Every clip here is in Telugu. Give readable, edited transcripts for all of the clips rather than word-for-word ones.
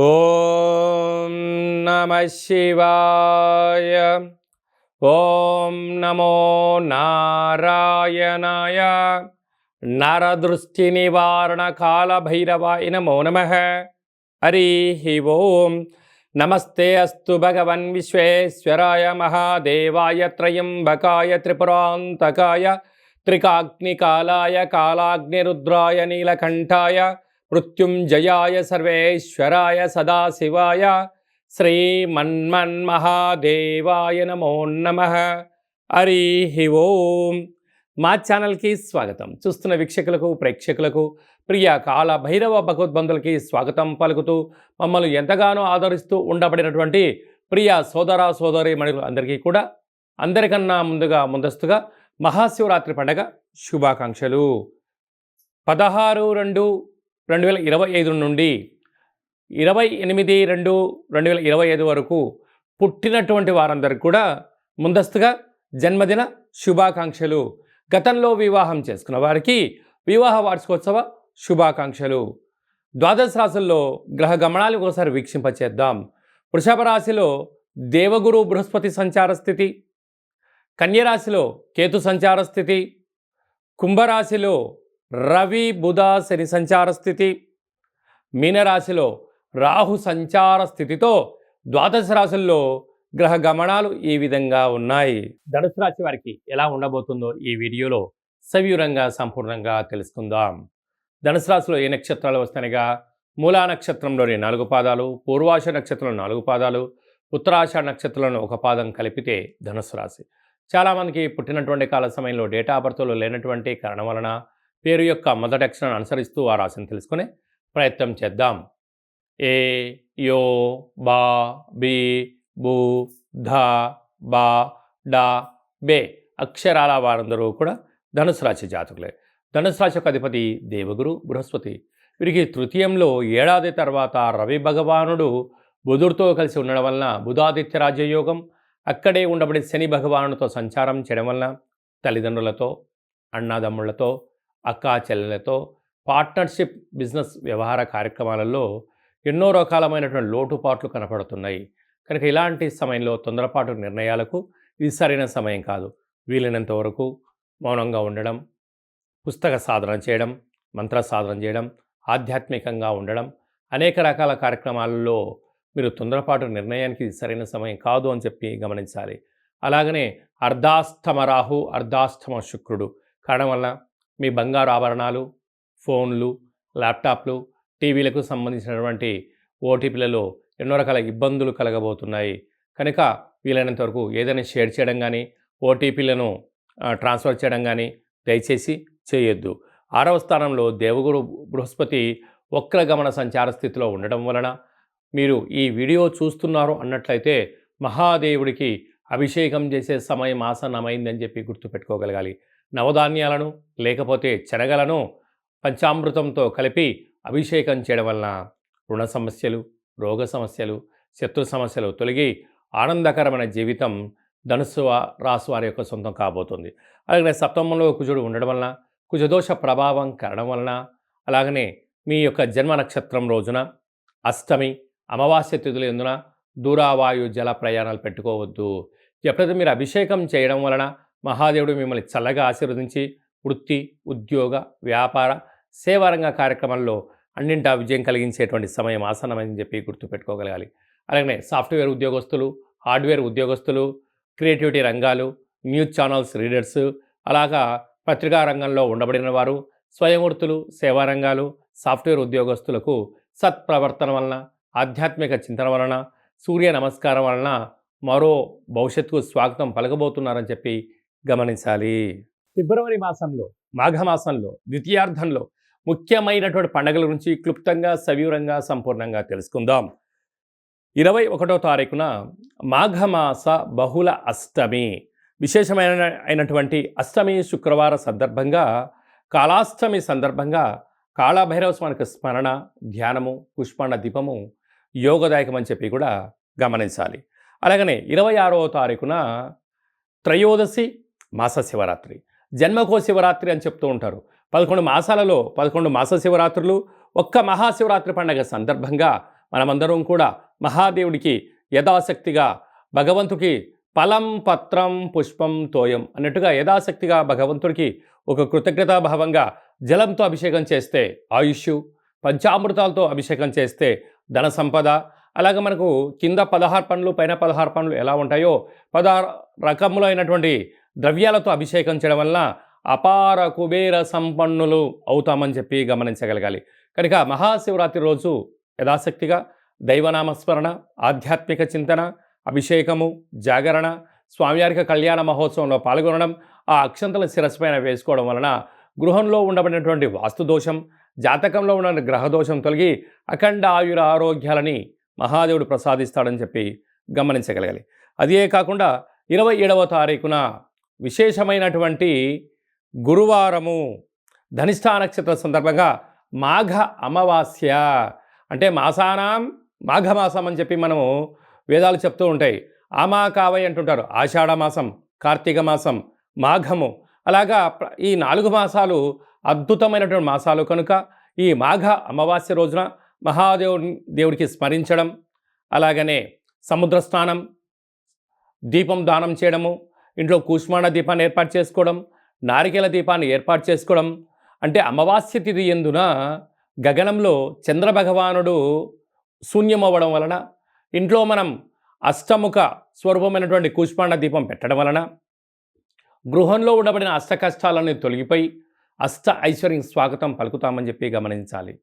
ఓం నమః శివాయ. ఓం నమో నారాయణాయ. నరదృష్టి నివారణ కాల భైరవాయ నమో నమః. హరి ఓం. నమస్తే అస్తు భగవన్ విశ్వేశ్వరాయ మహాదేవాయ త్రయంబకాయ త్రిపురాంతకాయ త్రికాగ్నికాలాయ కాలాగ్నిరుద్రాయ నీలకంఠాయ మృత్యుంజయాయ సర్వేశ్వరాయ సదాశివాయ శ్రీమన్మన్మహాదేవాయ నమో నమః. హరి ఓం. మా ఛానల్కి స్వాగతం. చూస్తున్న వీక్షకులకు ప్రేక్షకులకు ప్రియ కాల భైరవ భగవద్బంధులకి స్వాగతం పలుకుతూ మమ్మల్ని ఎంతగానో ఆదరిస్తూ ఉండబడినటువంటి ప్రియ సోదర సోదరి మణులు అందరికీ కూడా అందరికన్నా ముందస్తుగా మహాశివరాత్రి పండగ శుభాకాంక్షలు. 16/2/2025 నుండి 28/2/2025 వరకు పుట్టినటువంటి వారందరికీ కూడా ముందస్తుగా జన్మదిన శుభాకాంక్షలు. గతంలో వివాహం చేసుకున్న వారికి వివాహ వార్షికోత్సవ శుభాకాంక్షలు. ద్వాదశ రాశుల్లో గ్రహ గమనాలు ఒకసారి వీక్షింపచేద్దాం. వృషభ రాశిలో దేవగురు బృహస్పతి సంచార స్థితి, కన్యరాశిలో కేతు సంచార స్థితి, కుంభరాశిలో రవి బుధ శని సంచార స్థితి, మీనరాశిలో రాహు సంచార స్థితితో ద్వాదశ రాశుల్లో గ్రహ గమనాలు ఈ విధంగా ఉన్నాయి. ధనుసు రాశి వారికి ఎలా ఉండబోతుందో ఈ వీడియోలో సవివరంగా సంపూర్ణంగా తెలుసుకుందాం. ధనుసు రాశిలో ఏ నక్షత్రాలు వస్తాయిగా మూలా నక్షత్రంలోని 4 పాదాలు, పూర్వాష నక్షత్రంలో 4 పాదాలు, ఉత్తరాషాఢ నక్షత్రంలోని 1 పాదం కలిపితే ధనుసు రాశి. చాలామందికి పుట్టినటువంటి కాల సమయంలో డేటా ఆఫ్ బర్త్లో లేనటువంటి కారణం వలన పేరు యొక్క మొదటి అక్షరాన్ని అనుసరిస్తూ ఆ రాశిని తెలుసుకునే ప్రయత్నం చేద్దాం. ఏ, యో, బా, బి, బు, ధ, బా, డా, బే అక్షరాల వారందరూ కూడా ధనుసు రాశి జాతకులే. ధనుసు రాశి యొక్క అధిపతి దేవగురు బృహస్పతి. వీరికి తృతీయంలో ఏడాది తర్వాత రవి భగవానుడు బుధుడితో కలిసి ఉండడం వలన బుధాదిత్య రాజ్యయోగం, అక్కడే ఉండబడి శని భగవానుడితో సంచారం చేయడం వలన తల్లిదండ్రులతో, అన్నాదమ్ముళ్లతో, అక్కా చెల్లెలతో పార్ట్నర్షిప్ బిజినెస్ వ్యవహార కార్యక్రమాలలో ఎన్నో రకాలమైనటువంటి లోటుపాట్లు కనపడుతున్నాయి. కనుక ఇలాంటి సమయంలో తొందరపాటు నిర్ణయాలకు ఇది సరైన సమయం కాదు. వీలైనంత వరకు మౌనంగా ఉండడం, పుస్తక సాధన చేయడం, మంత్ర సాధన చేయడం, ఆధ్యాత్మికంగా ఉండడం, అనేక రకాల కార్యక్రమాలలో మీరు తొందరపాటు నిర్ణయానికి ఇది సరైన సమయం కాదు అని చెప్పి గమనించాలి. అలాగనే అర్ధాష్టమ రాహు, అర్ధాష్టమ శుక్రుడు కారణం వల్ల మీ బంగారు ఆభరణాలు, ఫోన్లు, ల్యాప్టాప్లు, టీవీలకు సంబంధించినటువంటి ఓటీపీలలో ఎన్నో రకాల ఇబ్బందులు కలగబోతున్నాయి. కనుక వీలైనంత వరకు ఏదైనా షేర్ చేయడం కానీ, ఓటీపీలను ట్రాన్స్ఫర్ చేయడం కానీ దయచేసి చేయొద్దు. 6వ స్థానంలో దేవగురు బృహస్పతి వక్రగమన సంచార స్థితిలో ఉండడం వలన మీరు ఈ వీడియో చూస్తున్నారు అన్నట్లయితే మహాదేవుడికి అభిషేకం చేసే సమయం ఆసన్నమైందని చెప్పి గుర్తుపెట్టుకోగలగాలి. నవధాన్యాలను లేకపోతే శనగలను పంచామృతంతో కలిపి అభిషేకం చేయడం వలన రుణ సమస్యలు, రోగ సమస్యలు, శత్రు సమస్యలు తొలగి ఆనందకరమైన జీవితం ధనుసు రాశి వారి యొక్క సొంతం కాబోతుంది. అలాగే సప్తమంలో కుజుడు ఉండడం వలన, కుజదోష ప్రభావం కారణం వలన, అలాగనే మీ యొక్క జన్మ నక్షత్రం రోజున అష్టమి, అమావాస్య తిథులు ఎందున దూరావాయు జల ప్రయాణాలు పెట్టుకోవద్దు. ఎప్పుడైతే మీరు అభిషేకం చేయడం వలన మహాదేవుడు మిమ్మల్ని చల్లగా ఆశీర్వదించి వృత్తి, ఉద్యోగ, వ్యాపార, సేవారంగ కార్యక్రమాల్లో అన్నింటా విజయం కలిగించేటువంటి సమయం ఆసన్నమని చెప్పి గుర్తుపెట్టుకోగలగాలి. అలాగే సాఫ్ట్వేర్ ఉద్యోగస్తులు, హార్డ్వేర్ ఉద్యోగస్తులు, క్రియేటివిటీ రంగాలు, న్యూస్ ఛానల్స్ రీడర్స్, అలాగా పత్రికా రంగంలో ఉండబడిన వారు, స్వయంవృత్తులు, సేవారంగాలు, సాఫ్ట్వేర్ ఉద్యోగస్తులకు సత్ప్రవర్తన వలన, ఆధ్యాత్మిక చింతన వలన, సూర్య నమస్కారం వలన మరో భవిష్యత్తుకు స్వాగతం పలకబోతున్నారని చెప్పి గమనించాలి. ఫిబ్రవరి మాసంలో, మాఘమాసంలో ద్వితీయార్థంలో ముఖ్యమైనటువంటి పండుగల గురించి క్లుప్తంగా సవివరంగా సంపూర్ణంగా తెలుసుకుందాం. 21వ తారీఖున మాఘమాస బహుళ అష్టమి, విశేషమైనటువంటి అష్టమి శుక్రవార సందర్భంగా, కాళాష్టమి సందర్భంగా కాళభైరవ స్వామికి స్మరణ, ధ్యానము, పుష్పాండ దీపము యోగదాయకమని చెప్పి కూడా గమనించాలి. అలాగనే 26వ తారీఖున త్రయోదశి మాస శివరాత్రి, జన్మకో శివరాత్రి అని చెప్తూ ఉంటారు. 11 మాసాలలో 11 మాస శివరాత్రులు, ఒక్క మహాశివరాత్రి పండుగ సందర్భంగా మనమందరం కూడా మహాదేవుడికి యథాశక్తిగా భగవంతుడికి ఫలం పత్రం పుష్పం తోయం అన్నట్టుగా యథాశక్తిగా భగవంతుడికి ఒక కృతజ్ఞతాభావంగా జలంతో అభిషేకం చేస్తే ఆయుష్, పంచామృతాలతో అభిషేకం చేస్తే ధన సంపద, అలాగే మనకు కింద 16 పండ్లు పైన 16 పండ్లు ఎలా ఉంటాయో 16 రకములైనటువంటి ద్రవ్యాలతో అభిషేకం చేయడం వలన అపార కుబేర సంపన్నులు అవుతామని చెప్పి గమనించగలగాలి. కనుక మహాశివరాత్రి రోజు యథాశక్తిగా దైవనామస్మరణ, ఆధ్యాత్మిక చింతన, అభిషేకము, జాగరణ, స్వామివారికి కళ్యాణ మహోత్సవంలో పాల్గొనడం, ఆ అక్షంతల శిరస్సు పైన వేసుకోవడం వలన గృహంలో ఉండబడినటువంటి వాస్తుదోషం, జాతకంలో ఉన్న గ్రహదోషం తొలగి అఖండ ఆయుర ఆరోగ్యాలని మహాదేవుడు ప్రసాదిస్తాడని చెప్పి గమనించగలగాలి. అదే కాకుండా 27వ తారీఖున విశేషమైనటువంటి గురువారము ధనిష్ఠా నక్షత్ర సందర్భంగా మాఘ అమావాస్య, అంటే మాసానాం మాఘమాసం అని చెప్పి మనము వేదాలు చెప్తూ ఉంటాయి. ఆమాకావై అంటుంటారు. ఆషాఢ మాసం, కార్తీక మాసం, మాఘము, అలాగా ఈ 4 మాసాలు అద్భుతమైనటువంటి మాసాలు కనుక ఈ మాఘ అమావాస్య రోజున దేవుడికి స్మరించడం, అలాగనే సముద్ర స్నానం, దీపం దానం చేయడము, ఇంట్లో కూష్మాండ దీపాన్ని ఏర్పాటు చేసుకోవడం, నారికేల దీపాన్ని ఏర్పాటు చేసుకోవడం, అంటే అమావాస్య తిథి యందున గగనంలో చంద్రభగవానుడు శూన్యమవ్వడం వలన ఇంట్లో మనం అష్టముఖ స్వరూపమైనటువంటి కూష్మాండ దీపం పెట్టడం వలన గృహంలో ఉండబడిన అష్ట కష్టాలన్నీ తొలగిపోయి అష్ట ఐశ్వర్యం స్వాగతం పలుకుతామని చెప్పి గమనించాలి.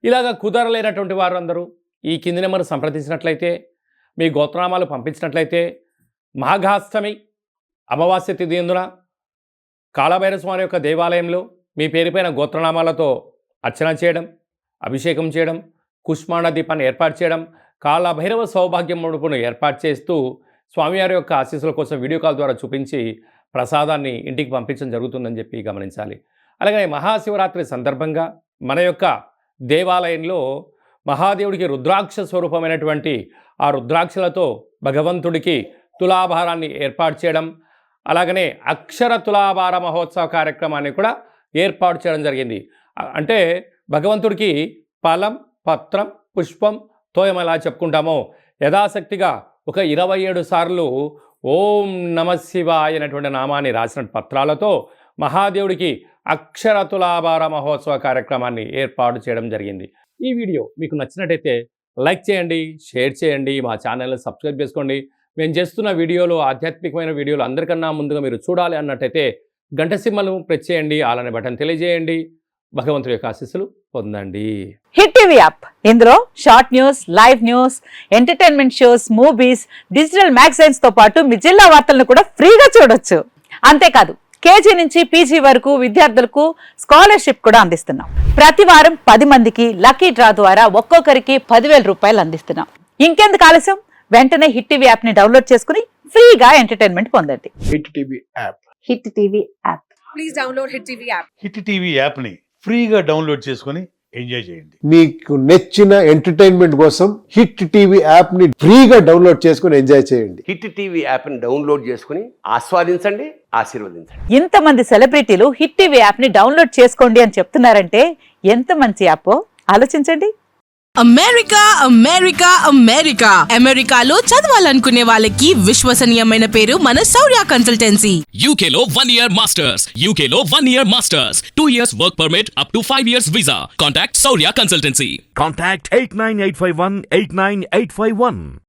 ఇలాగ కుదరలేనటువంటి వారు అందరూ ఈ కింది నెంబర్ సంప్రదించినట్లయితే, మీ గోత్రనామాలు పంపించినట్లయితే మాఘాష్టమి అమావాస్య తిథి యందున కాళభైరవ స్వామి యొక్క దేవాలయంలో మీ పేరుపైన గోత్రనామాలతో అర్చన చేయడం, అభిషేకం చేయడం, కుష్మాండ దీపాన్ని ఏర్పాటు చేయడం, కాళభైరవ సౌభాగ్యం ముడుపును ఏర్పాటు చేస్తూ స్వామివారి యొక్క ఆశీస్సుల కోసం వీడియో కాల్ ద్వారా చూపించి ప్రసాదాన్ని ఇంటికి పంపించడం జరుగుతుందని చెప్పి గమనించాలి. అలాగే మహాశివరాత్రి సందర్భంగా మన యొక్క దేవాలయంలో మహాదేవుడికి రుద్రాక్ష స్వరూపమైనటువంటి ఆ రుద్రాక్షలతో భగవంతుడికి తులాభారాన్ని ఏర్పాటు చేయడం, అలాగనే అక్షర తులాభార మహోత్సవ కార్యక్రమాన్ని కూడా ఏర్పాటు చేయడం జరిగింది. అంటే భగవంతుడికి ఫలం, పత్రం, పుష్పం, తోయం ఎలా చెప్పుకుంటామో యథాశక్తిగా ఒక 27 సార్లు ఓం నమశివాయ అనేటువంటి నామాన్ని రాసిన పత్రాలతో మహాదేవుడికి అక్షర తులాభార మహోత్సవ కార్యక్రమాన్ని ఏర్పాటు చేయడం జరిగింది. ఈ వీడియో మీకు నచ్చినట్టయితే లైక్ చేయండి, షేర్ చేయండి, మా ఛానల్ని సబ్స్క్రైబ్ చేసుకోండి. మేము చేస్తున్న వీడియోలు ఆధ్యాత్మికమైన వీడియోలు అందరికన్నా ముందుగా మీరు చూడాలి అన్నట్టయితే గంట సింబల్ను ప్రెస్ చేయండి, అలానే బటన్ తెలియజేయండి. భగవంతుడి యొక్క ఆశీస్సులు పొందండి. హిట్ టీవీ యాప్, ఇందులో short news, live news, entertainment shows, movies, digital magazines తో పాటు మీ జిల్లా వార్తలను కూడా ఫ్రీగా చూడొచ్చు. అంతేకాదు కేజీ నుంచి పీజీ వరకు విద్యార్థులకు స్కాలర్షిప్ కూడా అందిస్తున్నాం. ప్రతి వారం 10 మందికి లక్కీ డ్రా ద్వారా ఒక్కొక్కరికి 10,000 రూపాయలు అందిస్తున్నాం. ఇంకెందుకు ఆలస్యం, వెంటనే హిట్ టీవీ యాప్ ని డౌన్లోడ్ చేసుకుని ఫ్రీగా ఎంటర్టైన్మెంట్ పొందండి. Hit TV app. Hit TV app. Please download hit TV app. Hit TV app ని ఫ్రీగా డౌన్లోడ్ చేసుకొని ఎంజాయ్ చేయండి. మీకు నచ్చిన ఎంటర్టైన్మెంట్ కోసం హిట్ టీవీ యాప్ ని ఫ్రీగా డౌన్లోడ్ చేసుకొని ఎంజాయ్ చేయండి. హిట్ టీవీ యాప్ ని డౌన్లోడ్ చేసుకుని ఆస్వాదించండి, ఆశీర్వదించండి. ఇంతమంది సెలబ్రిటీలు హిట్ టీవీ యాప్ ని డౌన్లోడ్ చేసుకోండి అని చెప్తున్నారంటే ఎంత మంచి యాప్ ఆలోచించండి. అమెరికా అమెరికా అమెరికా అమెరికాలో చదవాలనుకునే వాళ్ళకి విశ్వసనీయమైన పేరు మన శౌర్య కన్సల్టెన్సీ. UK లో 1 year masters. UK లో 1 year masters. 2 years work permit up to 5 years visa. Contact Saurya Consultancy. Contact 89851 89851.